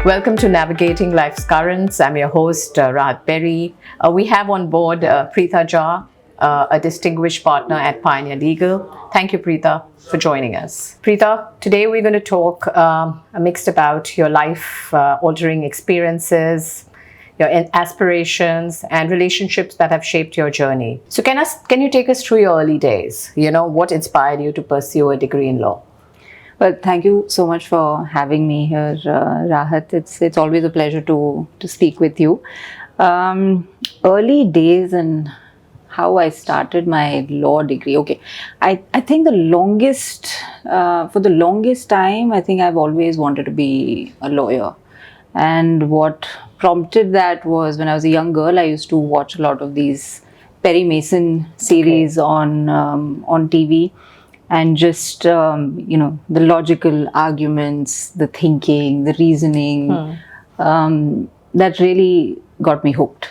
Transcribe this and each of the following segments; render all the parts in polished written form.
Welcome to Navigating Life's Currents. I'm your host, Rahat Beri. We have on board Pritha Jha, a distinguished partner at Pioneer Legal. Thank you, Pritha, for joining us. Pritha, today we're going to talk mixed about your life-altering experiences, your aspirations, and relationships that have shaped your journey. So can you take us through your early days? What inspired you to pursue a degree in law? Well, thank you so much for having me here, Rahat. It's always a pleasure to speak with you. Early days and how I started my law degree. Okay, I think for the longest time, I think I've always wanted to be a lawyer. And what prompted that was when I was a young girl, I used to watch a lot of these Perry Mason series on TV. And just, the logical arguments, the thinking, the reasoning, that really got me hooked.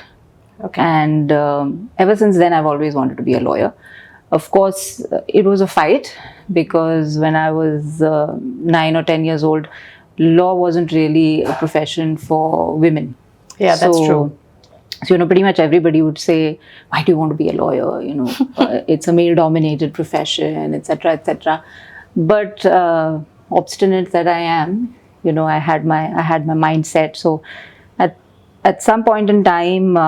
Okay. And ever since then, I've always wanted to be a lawyer. Of course, it was a fight because when I was 9 or 10 years old, law wasn't really a profession for women. Yeah, that's true. So, pretty much everybody would say, why do you want to be a lawyer? It's a male-dominated profession, etc., etc. But obstinate that I am, I had my mindset. So at some point in time,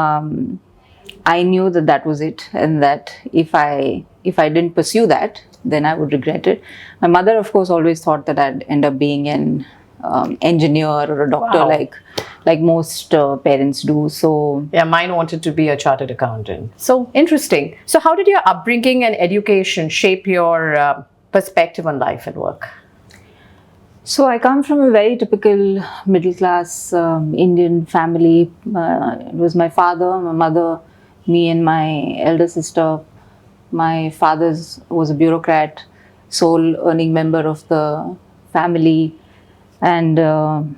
I knew that was it, and that if I didn't pursue that, then I would regret it. My mother, of course, always thought that I'd end up being an engineer or a doctor. Wow. Like most parents do. So yeah, mine wanted to be a chartered accountant. So interesting. So how did your upbringing and education shape your perspective on life and work? So I come from a very typical middle class Indian family. It was my father, my mother, me and my elder sister. My father was a bureaucrat, sole earning member of the family, and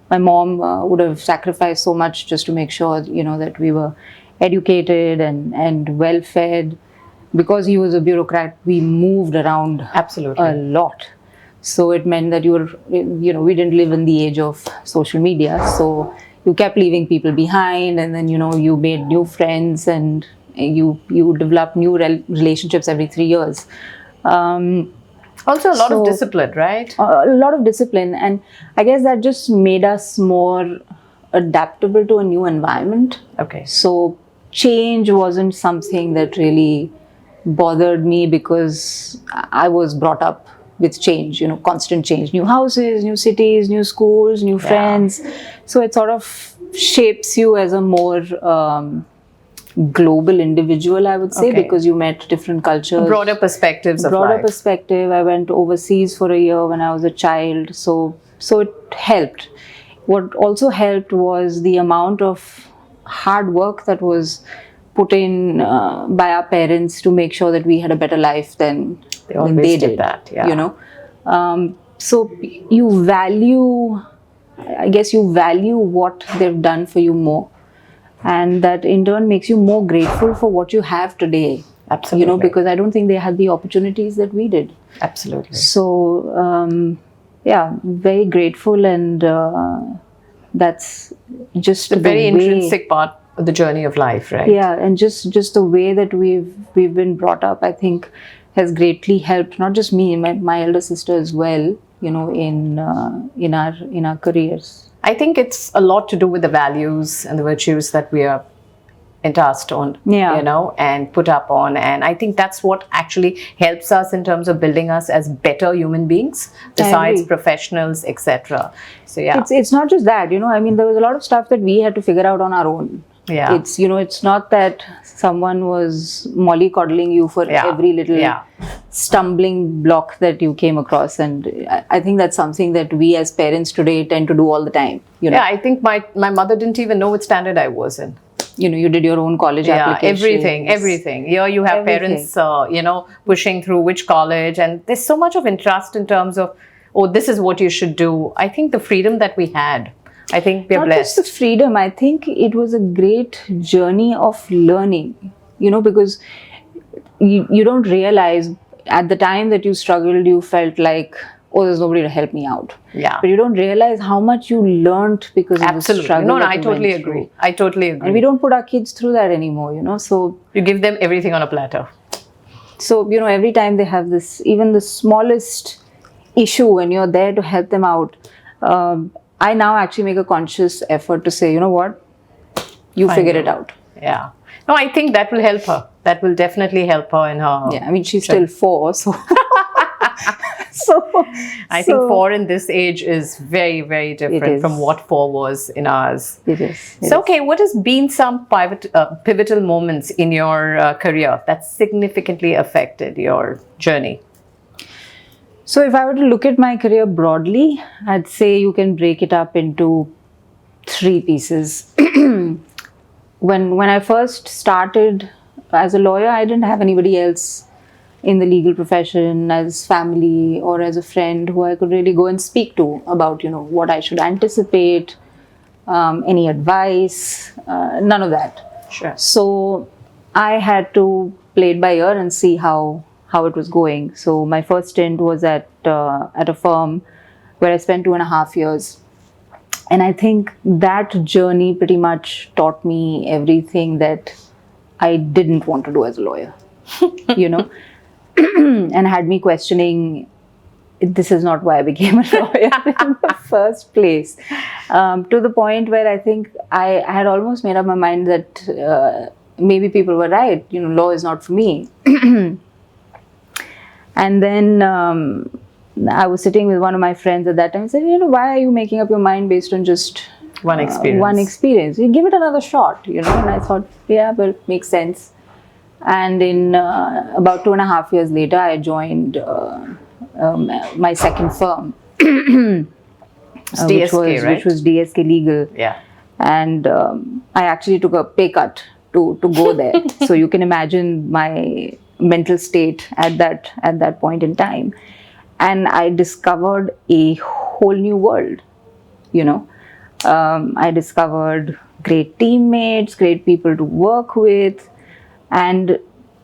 my mom would have sacrificed so much just to make sure, that we were educated and well fed. Because he was a bureaucrat, we moved around Absolutely a lot. So it meant that we didn't live in the age of social media. So you kept leaving people behind, and then, you made new friends and you developed new relationships every 3 years. Also a lot of discipline, right? A lot of discipline, and I guess that just made us more adaptable to a new environment. Okay. So change wasn't something that really bothered me because I was brought up with change, constant change. New houses, new cities, new schools, new friends. So it sort of shapes you as a more global individual, I would say, because you met different cultures. Broader perspectives of life. Broader perspective. I went overseas for a year when I was a child. So it helped. What also helped was the amount of hard work that was put in by our parents to make sure that we had a better life than they did. That, yeah. So you value what they've done for you more. And that in turn makes you more grateful for what you have today. Absolutely. Because I don't think they had the opportunities that we did. Absolutely. So, very grateful, and that's just the very intrinsic part of the journey of life, right? Yeah, and just the way that we've been brought up, I think, has greatly helped not just me, my elder sister as well. In our careers. I think it's a lot to do with the values and the virtues that we are entranced on, and put up on. And I think that's what actually helps us in terms of building us as better human beings, besides professionals, etc. So, yeah. It's not just that, there was a lot of stuff that we had to figure out on our own. Yeah. It's not that someone was mollycoddling you for every little stumbling block that you came across. And I think that's something that we as parents today tend to do all the time. Yeah, I think my mother didn't even know which standard I was in. You did your own college application. Everything. Here you have parents, pushing through which college. And there's so much of interest in terms of, this is what you should do. I think the freedom that we had, I think we're blessed. Not just the freedom, I think it was a great journey of learning, because you don't realize at the time that you struggled, you felt like, oh, there's nobody to help me out. Yeah. But you don't realize how much you learnt because of the Absolutely. struggle. No, that I you totally went agree. through. I totally agree. And we don't put our kids through that anymore, So You give them everything on a platter. So, every time they have this, even the smallest issue, and you're there to help them out, I now actually make a conscious effort to say, you know what, you Fine. figure it out. Yeah. No, I think that will help her. That will definitely help her in her. Yeah, I mean, she's still 4, so. I think 4 in this age is very, very different from what 4 was in ours. It is. So, okay, what has been some pivotal moments in your career that significantly affected your journey? So, if I were to look at my career broadly, I'd say you can break it up into 3 pieces. When I first started as a lawyer, I didn't have anybody else in the legal profession as family or as a friend who I could really go and speak to about, what I should anticipate, any advice, none of that. Sure. So I had to play it by ear and see how it was going. So my first stint was at a firm where I spent 2.5 years. And I think that journey pretty much taught me everything that I didn't want to do as a lawyer, and had me questioning, this is not why I became a lawyer in the first place. To the point where I think I had almost made up my mind that maybe people were right, law is not for me. And then I was sitting with one of my friends at that time and said, why are you making up your mind based on just one experience? One experience. You give it another shot, And I thought, yeah, well, it makes sense. And in about 2.5 years later, I joined my second firm, DSK, right? Which was DSK Legal. Yeah. And I actually took a pay cut to go there. So you can imagine my mental state at that point in time. And I discovered a whole new world, I discovered great teammates, great people to work with. And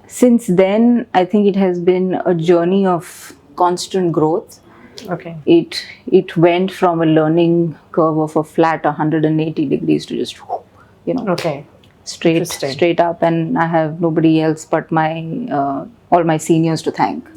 since then, I think it has been a journey of constant growth. Okay. It went from a learning curve of a flat 180 degrees to just, Okay. straight up. And I have nobody else but all my seniors to thank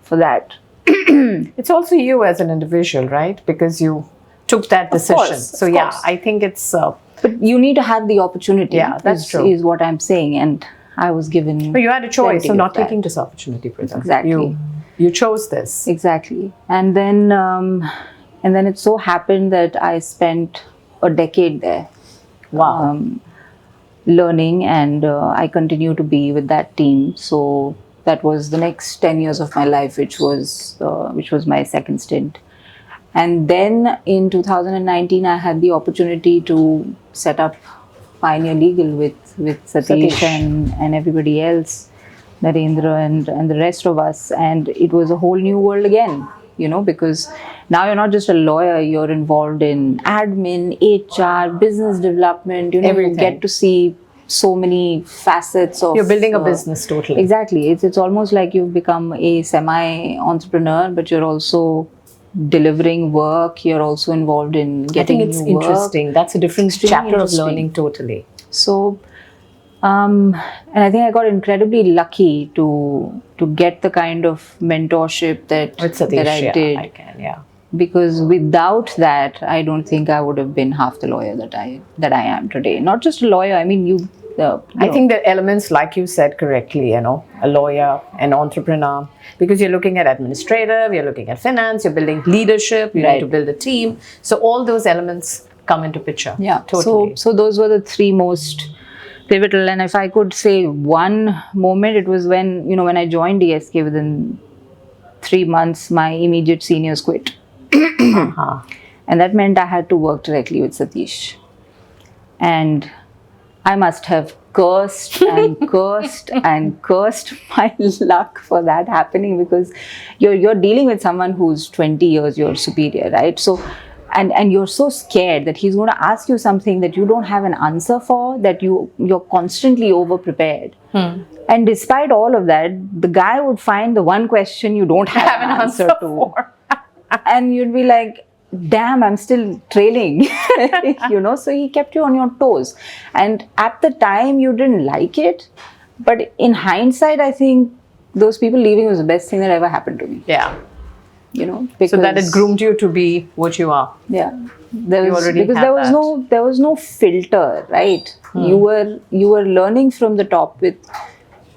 for that. It's also you as an individual, right? Because you took that decision. So yeah, I think it's. But you need to have the opportunity. Yeah, that's true. Is what I'm saying, and I was given. But you had a choice of not that. taking this opportunity, Pritha. Exactly. You chose this. Exactly, and then it so happened that I spent a decade there. Wow. Learning, and I continue to be with that team. So that was the next 10 years of my life, which was my second stint. And then in 2019, I had the opportunity to set up Pioneer Legal with Satish and everybody else, Narendra and the rest of us. And it was a whole new world again, because now you're not just a lawyer, you're involved in admin, HR, business development, everything. You get to see so many facets of... You're building a business, totally. Exactly. It's almost like you've become a semi-entrepreneur, but you're also delivering work. You're also involved in getting new work. I think it's interesting. That's a different chapter of learning, totally. So, and I think I got incredibly lucky to get the kind of mentorship that I did. I can, yeah. Because without that, I don't think I would have been half the lawyer that I am today. Not just a lawyer. I mean, I think the elements, like you said correctly, a lawyer, an entrepreneur, because you're looking at administrative, you're looking at finance, you're building leadership, you need to build a team. So all those elements come into picture. Yeah, totally. So those were the 3 most pivotal. And if I could say one moment, it was when I joined DSK. Within 3 months, my immediate seniors quit. And that meant I had to work directly with Satish. And I must have cursed and cursed and cursed my luck for that happening, because you're dealing with someone who's 20 years your superior, right? So, and you're so scared that he's going to ask you something that you don't have an answer for, that you're constantly over prepared. And despite all of that, the guy would find the one question you don't have an answer to. and you'd be like, damn, I'm still trailing. So he kept you on your toes, and at the time you didn't like it, but in hindsight I think those people leaving was the best thing that ever happened to me. Yeah. Because, So that it groomed you to be what you are. yeah, You already because had there was no filter, right? You were learning from the top with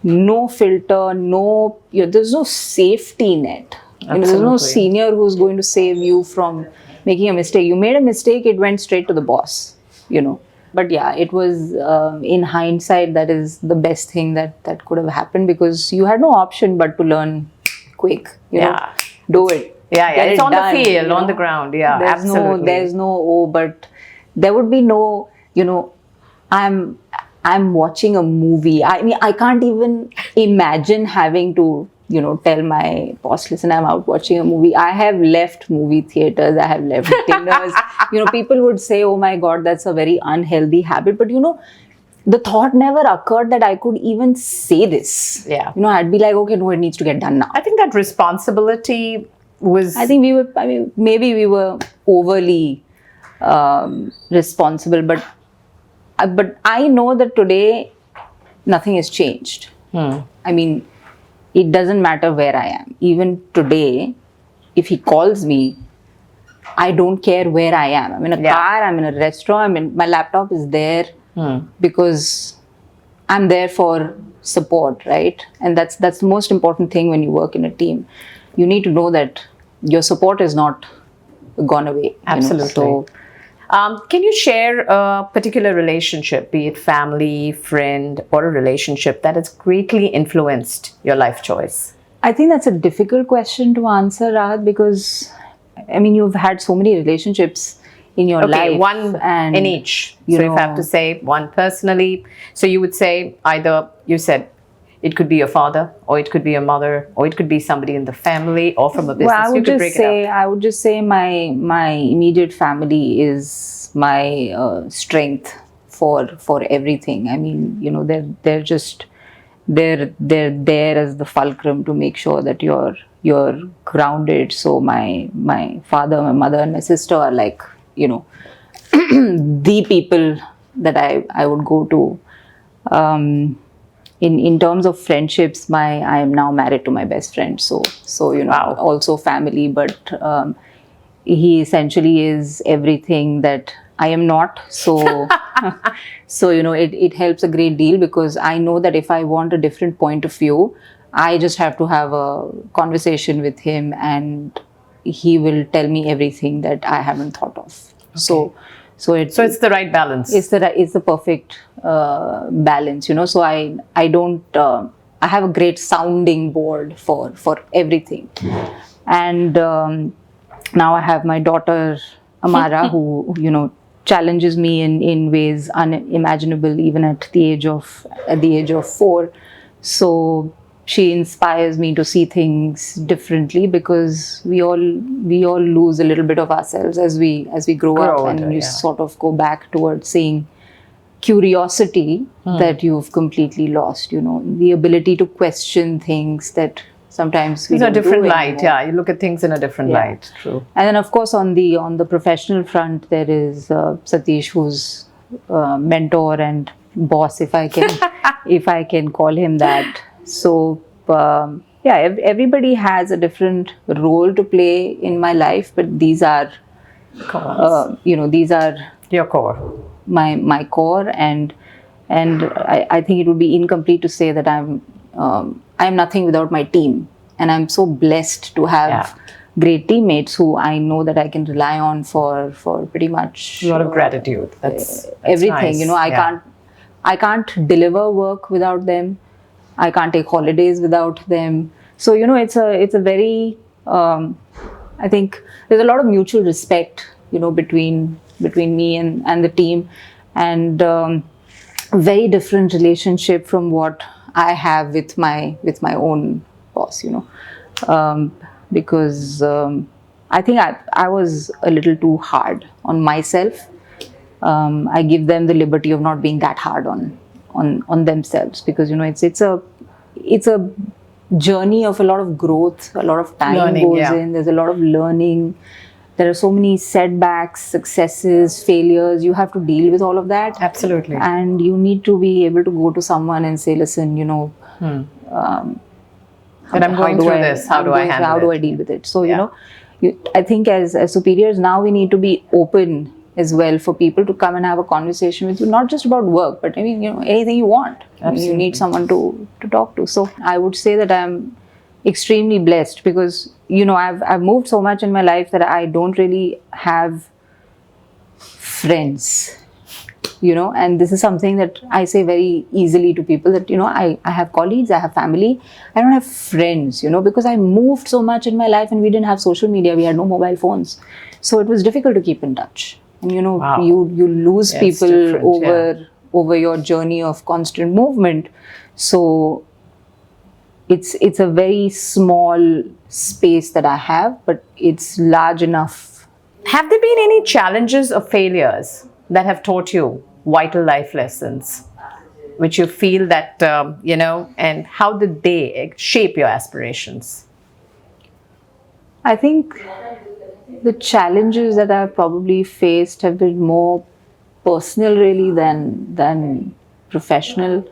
no filter, there's no safety net. There's no Absolutely. senior who's going to save you from making a mistake. You made a mistake, it went straight to the boss. But yeah, it was, in hindsight, that is the best thing that could have happened, because you had no option but to learn quick. Yeah. Do it. Yeah. Get It's it on done, the field, on the ground. Yeah, there's absolutely. there's no, but there would be no, I'm watching a movie. I mean, I can't even imagine having to, tell my boss, listen, I'm out watching a movie. I have left movie theaters. I have left dinners. People would say, oh my God, that's a very unhealthy habit. But, the thought never occurred that I could even say this. Yeah. I'd be like, okay, no, it needs to get done now. I think that responsibility was. I think maybe we were overly responsible, but I know that today nothing has changed. I mean, it doesn't matter where I am. Even today, if he calls me, I don't care where I am. I'm in a car, I'm in a restaurant, my laptop is there because I'm there for support, right? And that's the most important thing when you work in a team. You need to know that your support is not gone away. Absolutely. Can you share a particular relationship, be it family, friend, or a relationship that has greatly influenced your life choice? I think that's a difficult question to answer, Rahat, because you've had so many relationships in your life. Okay, one and in each. So if I have to say one personally, so you would say either, you said it could be your father, or it could be your mother, or it could be somebody in the family, or from a business. Well, I would just say my immediate family is my strength for everything. They're there as the fulcrum to make sure that you're grounded. So my father, my mother, and my sister are like, the people that I would go to. In terms of friendships, I am now married to my best friend. So Wow. Also family, but he essentially is everything that I am not. So it helps a great deal, because I know that if I want a different point of view, I just have to have a conversation with him, and he will tell me everything that I haven't thought of. Okay. So it's the right balance. It's the perfect balance, So I don't. I have a great sounding board for everything, and now I have my daughter Amara, who challenges me in ways unimaginable, even at the age of 4. So she inspires me to see things differently, because we all lose a little bit of ourselves as we grow up, older, and you yeah. sort of go back towards seeing curiosity that you've completely lost. The ability to question things that sometimes we It's a don't different do light. anymore. Yeah, you look at things in a different light. True. And then, of course, on the professional front, there is Satish, who's mentor and boss, if I can call him that. So everybody has a different role to play in my life, but these are these are Your core. my core, and I think it would be incomplete to say that I'm nothing without my team, and I'm so blessed to have great teammates who I know that I can rely on for pretty much A lot of gratitude. That's everything. nice. I can't deliver work without them. I can't take holidays without them. So it's a very I think there's a lot of mutual respect between me and the team, and very different relationship from what I have with my own boss. Because I think I was a little too hard on myself. I give them the liberty of not being that hard on themselves, because it's a journey of a lot of growth, a lot of time Learning, goes yeah. in, there's a lot of learning. There are so many setbacks, successes, failures. You have to deal with all of that. Absolutely. And you need to be able to go to someone and say, listen, That I'm going through this. How do I handle how it? do I deal with it? So, Yeah. I think as superiors, now we need to be open as well for people to come and have a conversation with you, not just about work, but I mean, anything you want. I mean, you need someone to talk to. So I would say that I'm extremely blessed because, I've moved so much in my life that I don't really have friends. And this is something that I say very easily to people that, I have colleagues, I have family, I don't have friends, because I moved so much in my life and we didn't have social media, we had no mobile phones. So it was difficult to keep in touch. And, Wow. you lose Yeah, it's people different, over your journey of constant movement. So it's a very small space that I have, but it's large enough. Have there been any challenges or failures that have taught you vital life lessons, which you feel that, and how did they shape your aspirations? I think the challenges that I've probably faced have been more personal really than professional.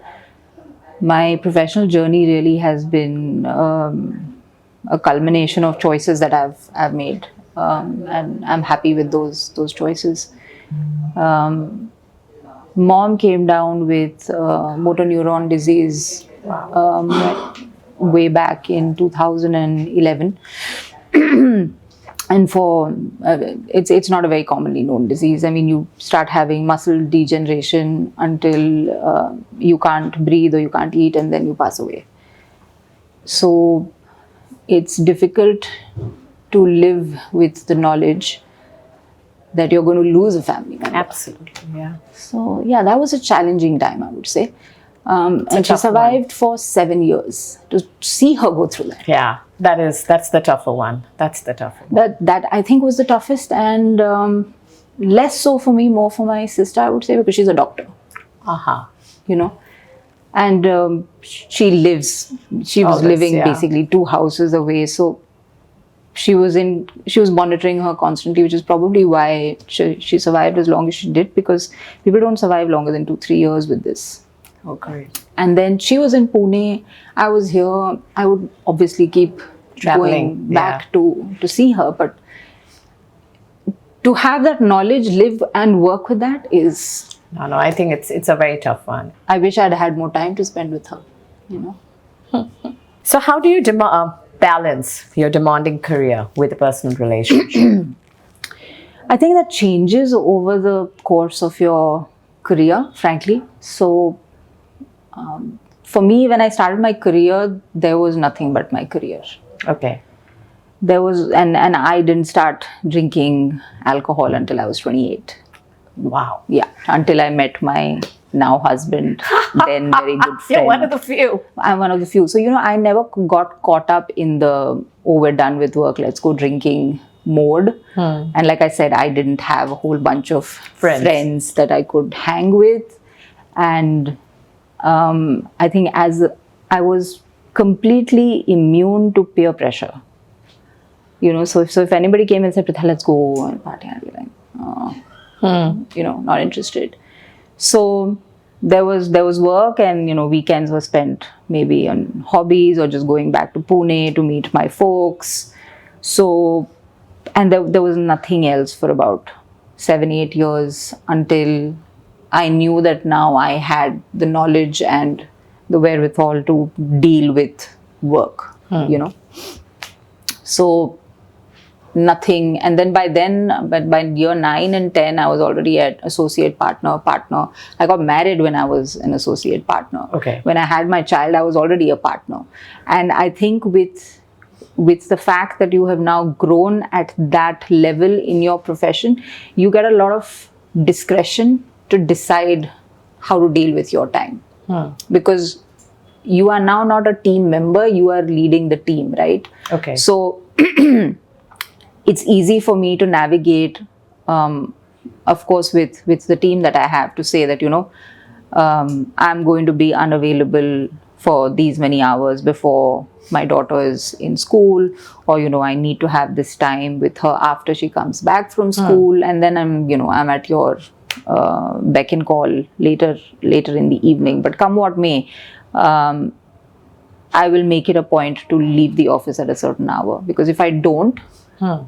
My professional journey really has been a culmination of choices that I've made, and I'm happy with those choices. Mom came down with motor neuron disease way back in 2011. And it's not a very commonly known disease. I mean, you start having muscle degeneration until you can't breathe or you can't eat, and then you pass away. So it's difficult to live with the knowledge that you're going to lose a family member. Absolutely, yeah. So yeah, that was a challenging time, I would say. And she tough survived for 7 years. To see her go through that. Yeah, that's the tougher one. That's the tougher one. That I think was the toughest, and less so for me, more for my sister, I would say, because she's a doctor. And she was living basically 2 houses away, so she was monitoring her constantly, which is probably why she survived as long as she did, because people don't survive longer than 2-3 years with this. Oh, great. And then she was in Pune, I was here. I would obviously keep Traveling, going back to see her, but to have that knowledge, live and work with that is... No, I think it's a very tough one. I wish I'd had more time to spend with her, So how do you balance your demanding career with a personal relationship? I think that changes over the course of your career, frankly. So for me, when I started my career, there was nothing but my career. Okay. There was, and I didn't start drinking alcohol until I was 28. Wow. Yeah, until I met my now husband, then very good friend. You're one of the few. I'm one of the few. So, I never got caught up in the, we're done with work, let's go drinking mode. And like I said, I didn't have a whole bunch of friends that I could hang with. And I think as I was completely immune to peer pressure. So if anybody came and said, Pritha, let's go and party, I'd be like, not interested. So there was work, and weekends were spent maybe on hobbies or just going back to Pune to meet my folks. So, and there was nothing else for about 7-8 years until I knew that now I had the knowledge and the wherewithal to deal with work, So nothing. And then by year 9 and 10, I was already at associate partner. I got married when I was an associate partner. Okay. When I had my child, I was already a partner. And I think with the fact that you have now grown at that level in your profession, you get a lot of discretion to decide how to deal with your time. Because you are now not a team member, you are leading the team, right? Okay. So it's easy for me to navigate, of course, with the team that I have, to say that, I'm going to be unavailable for these many hours before my daughter is in school, or I need to have this time with her after she comes back from school, and then I'm at your beck and call later in the evening. But come what may, I will make it a point to leave the office at a certain hour, because if I don't,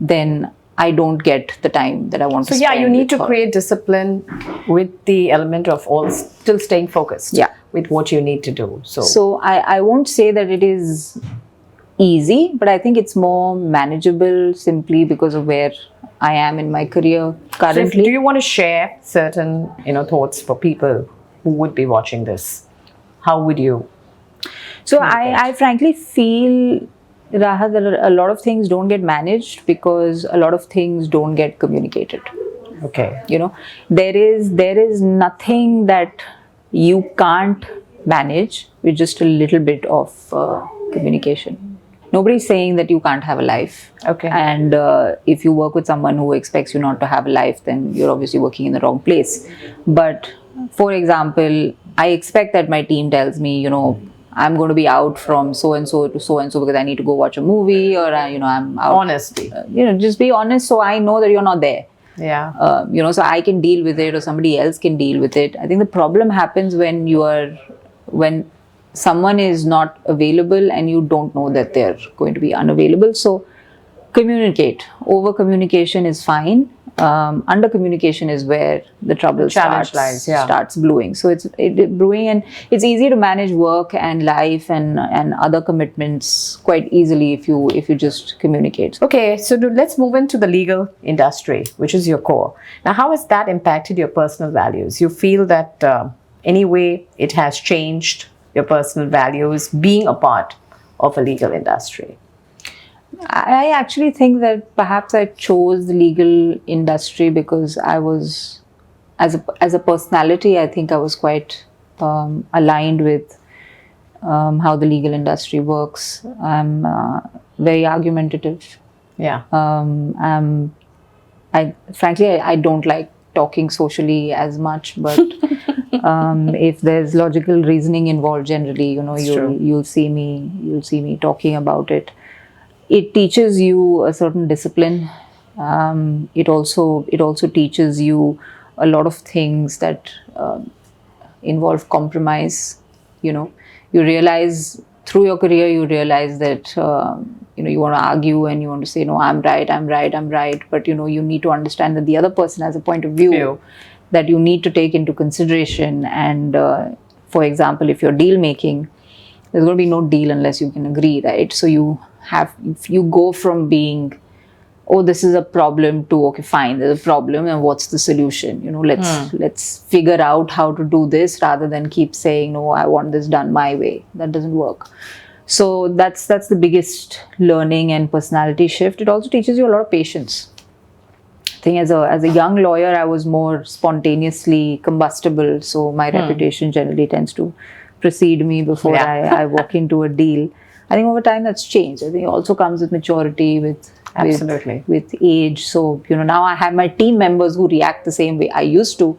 then I don't get the time that I want to spend. So yeah, you need to with her. create discipline with the element of all still staying focused with what you need to do. So I won't say that it is easy, but I think it's more manageable simply because of where I am in my career currently. Do you want to share certain thoughts for people who would be watching this? How would you? So I frankly feel, Rahat, that a lot of things don't get managed because a lot of things don't get communicated. Okay. There is nothing that you can't manage with just a little bit of communication. Nobody's saying that you can't have a life. Okay. And if you work with someone who expects you not to have a life, then you're obviously working in the wrong place. But for example, I expect that my team tells me, I'm going to be out from so and so to so and so because I need to go watch a movie, or I'm out. Honesty. Just be honest, so I know that you're not there. Yeah. So I can deal with it, or somebody else can deal with it. I think the problem happens when someone is not available and you don't know that they're going to be unavailable. So communicate. Over communication is fine. Under communication is where the trouble starts brewing. So it's brewing, and it's easy to manage work and life and other commitments quite easily if you just communicate. Okay, so let's move into the legal industry, which is your core. Now, how has that impacted your personal values? You feel that anyway it has changed your personal values being a part of a legal industry? I actually think that perhaps I chose the legal industry because I was, as a personality, I think I was quite aligned with how the legal industry works. I'm very argumentative. Yeah. I don't like talking socially as much, but if there's logical reasoning involved, generally, you'll see me talking about it. It teaches you a certain discipline. It also teaches you a lot of things that involve compromise. You realize through your career, you realize that you want to argue and you want to say, no, I'm right. But you need to understand that the other person has a point of view that you need to take into consideration. And for example, if you're deal making, there's going to be no deal unless you can agree, right? So if you go from being, oh, this is a problem, to, okay, fine, there's a problem, and what's the solution? Let's figure out how to do this, rather than keep saying, no, I want this done my way. That doesn't work. So that's the biggest learning and personality shift. It also teaches you a lot of patience. I think as a young lawyer, I was more spontaneously combustible, so my reputation generally tends to precede me before I walk into a deal. I think over time that's changed. I think it also comes with maturity, with age. So now I have my team members who react the same way I used to,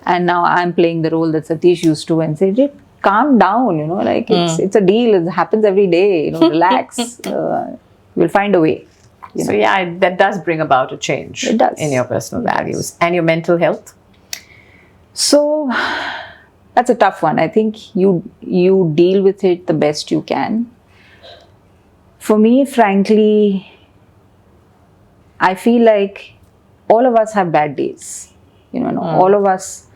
and now I'm playing the role that Satish used to, and say, calm down, it's a deal. It happens every day. Relax. We'll find a way. So that does bring about a change in your personal values and your mental health. So that's a tough one. I think you deal with it the best you can. For me, frankly, I feel like all of us have bad days. All of us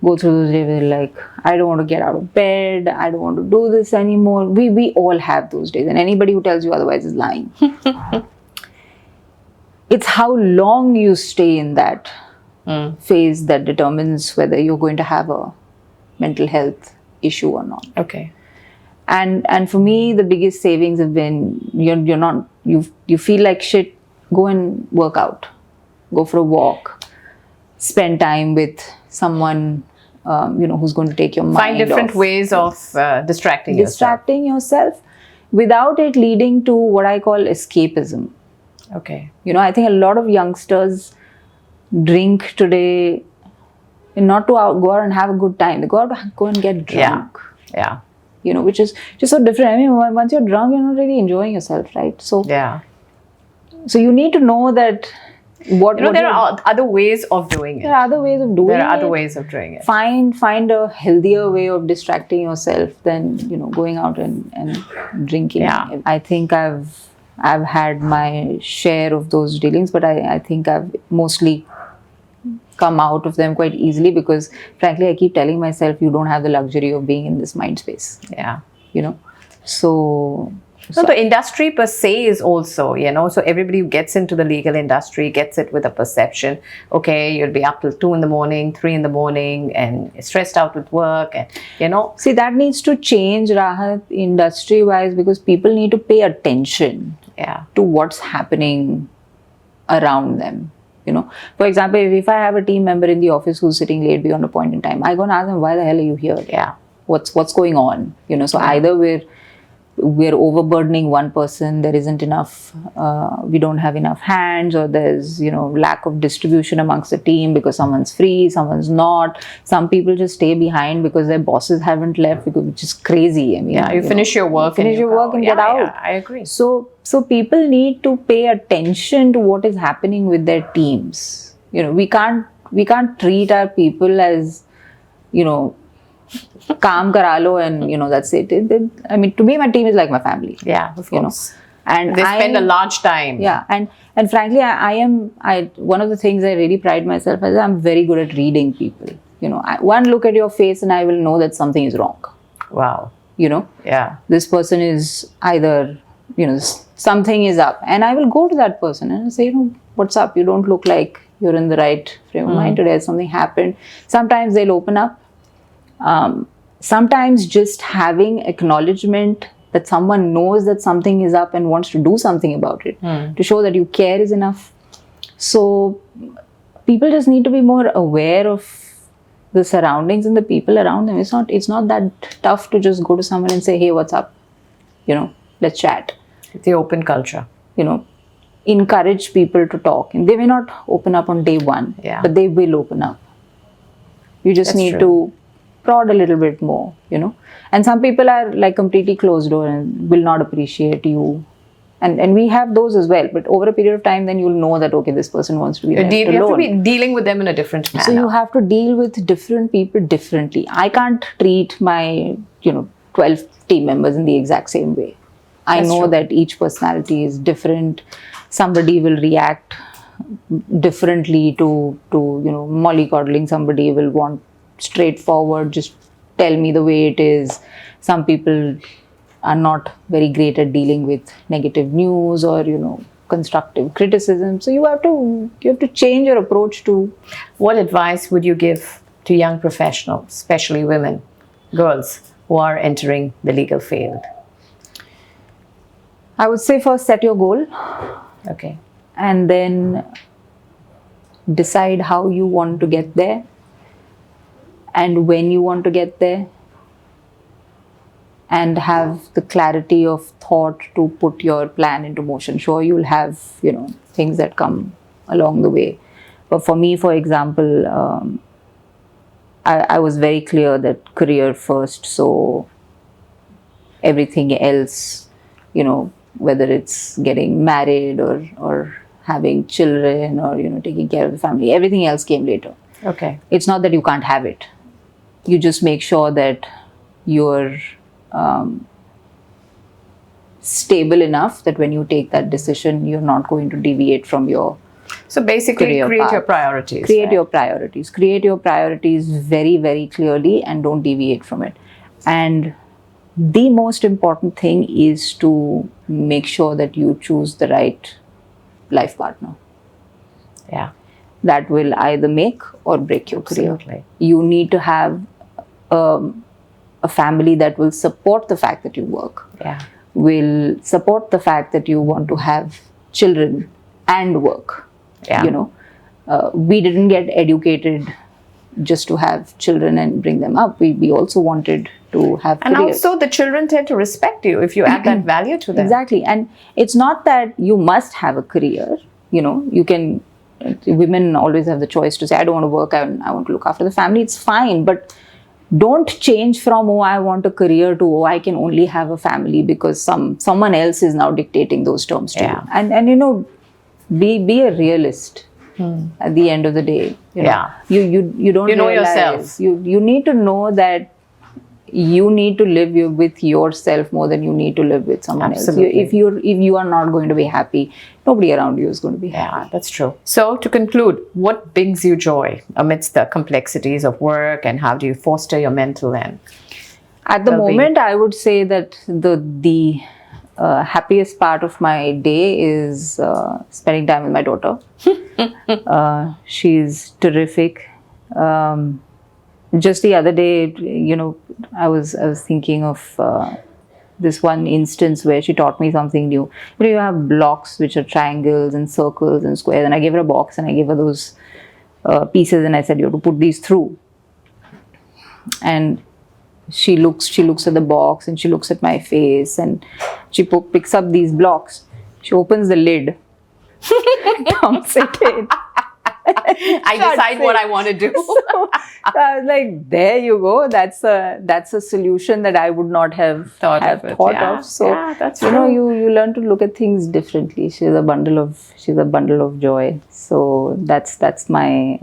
go through those days where like, I don't want to get out of bed, I don't want to do this anymore. We all have those days, and anybody who tells you otherwise is lying. It's how long you stay in that phase that determines whether you're going to have a mental health issue or not. Okay. And for me, the biggest savings have been, you feel like shit, go and work out, go for a walk, spend time with someone who's going to take your mind Find different off. ways of distracting yourself without it leading to what I call escapism. Okay. I think a lot of youngsters drink today not to go out and have a good time. They go out to go and get drunk. Yeah. which is just so different. I mean, once you're drunk, you're not really enjoying yourself, right? So you need to know that there are other ways of doing it. There are other ways of doing it. There are other ways of doing it. Find a healthier way of distracting yourself than going out and drinking. Yeah. I think I've had my share of those dealings, but I think I've mostly come out of them quite easily, because frankly I keep telling myself, you don't have the luxury of being in this mind space. Yeah. So the industry per se is also, so everybody who gets into the legal industry gets it with a perception. Okay, you'll be up till 2 in the morning, 3 in the morning, and stressed out with work, and See, that needs to change, Rahat, industry-wise, because people need to pay attention to what's happening around them. For example, if I have a team member in the office who's sitting late beyond a point in time, I go and ask them, why the hell are you here? Yeah. What's going on? So either we're overburdening one person, there isn't enough, we don't have enough hands, or there's lack of distribution amongst the team because someone's free, someone's not. Some people just stay behind because their bosses haven't left, which is crazy. I mean, you finish your work and get out. Yeah, I agree. So people need to pay attention to what is happening with their teams. We can't treat our people as kaam kara lo and that's it. I mean, to me, my team is like my family. Yeah, of course. And they spend a large time. Yeah, and frankly, I one of the things I really pride myself as, I'm very good at reading people. One look at your face and I will know that something is wrong. Wow. Yeah. This person is either something is up, and I will go to that person and say, what's up? You don't look like you're in the right frame of mind today. Something happened. Sometimes they'll open up. Sometimes just having acknowledgement that someone knows that something is up and wants to do something about it, to show that you care, is enough. So people just need to be more aware of the surroundings and the people around them. It's not that tough to just go to someone and say, hey, what's up? Let's chat. The open culture. Encourage people to talk. And they may not open up on day one, but they will open up. You just need to prod a little bit more, And some people are like completely closed door and will not appreciate you. And we have those as well. But over a period of time, then you'll know that, okay, this person wants to be left alone. You have to be dealing with them in a different manner. So you have to deal with different people differently. I can't treat my, 12 team members in the exact same way. I know that each personality is different. Somebody will react differently to mollycoddling. Somebody will want straightforward, just tell me the way it is. Some people are not very great at dealing with negative news or constructive criticism. So you have to change your approach to. What advice would you give to young professionals, especially women, girls who are entering the legal field? I would say first set your goal. Okay. And then decide how you want to get there and when you want to get there, and have the clarity of thought to put your plan into motion. Sure, you'll have, things that come along the way. But for me, for example, I was very clear that career first. So everything else, whether it's getting married or having children or, taking care of the family, everything else came later. Okay. It's not that you can't have it. You just make sure that you're stable enough that when you take that decision, you're not going to deviate from your So basically, create path. your priorities. Create right? your priorities. Create your priorities very, very clearly and don't deviate from it. And the most important thing is to make sure that you choose the right life partner. Yeah. That will either make or break your career. Absolutely. You need to have a family that will support the fact that you work. Yeah. Will support the fact that you want to have children and work. Yeah. We didn't get educated just to have children and bring them up. We also wanted to have And careers. also the children tend to respect you if you add that value to them. Exactly. And it's not that you must have a career. You can, women always have the choice to say, I don't want to work, I want to look after the family. It's fine. But don't change from, oh, I want a career, to, oh, I can only have a family because someone else is now dictating those terms to you. And you know, be a realist. At the end of the day, you know, you don't know realize, yourself. You need to know that you need to live with yourself more than you need to live with someone Absolutely. else. If you are not going to be happy, nobody around you is going to be happy. Yeah, that's true. So to conclude, what brings you joy amidst the complexities of work, and how do you foster your mental and At the well-being? moment, I would say that the happiest part of my day is spending time with my daughter. She's terrific. Just the other day, you know, I was thinking of this one instance where she taught me something new. You know, you have blocks which are triangles and circles and squares, and I gave her a box and I gave her those pieces, and I said, you have to put these through. And she looks at the box, and she looks at my face, and she picks up these blocks. She opens the lid, dumps it in. I decide what I want to do. So I was like, there you go. That's a solution that I would not have thought of. So that's you know, you learn to look at things differently. She's a bundle of joy. So that's my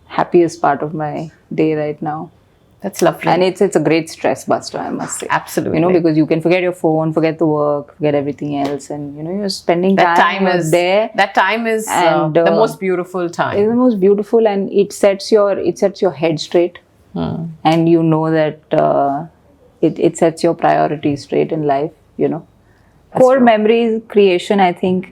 happiest part of my day right now. That's lovely. And it's a great stress buster, I must say. Absolutely. You know, because you can forget your phone, forget the work, forget everything else, and you know, you're spending time there. That time is the most beautiful time. It's the most beautiful, and it sets your head straight, and you know that it sets your priorities straight in life. You know, core memories creation, I think,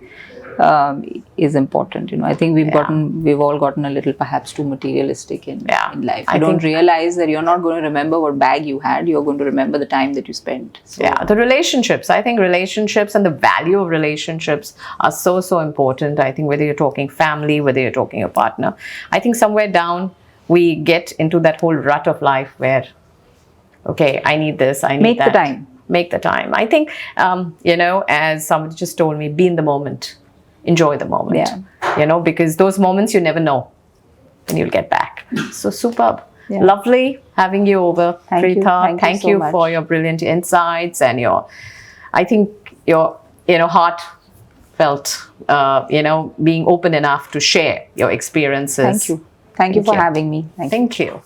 is important. You know, I think we've all gotten a little perhaps too materialistic in life. You don't realize that you're not going to remember what bag you had. You're going to remember the time that you spent. So, the relationships. I think relationships and the value of relationships are so important. I think whether you're talking family, whether you're talking a partner, I think somewhere down we get into that whole rut of life where, okay, I need this, I need that. Make the time. I think, you know, as somebody just told me, be in the moment. Enjoy the moment, you know, because those moments you never know when you'll get back. So superb. Lovely having you over, Pritha. Thank you for your brilliant insights and I think your, you know, heartfelt, you know, being open enough to share your experiences. Thank you for having me. Thank you.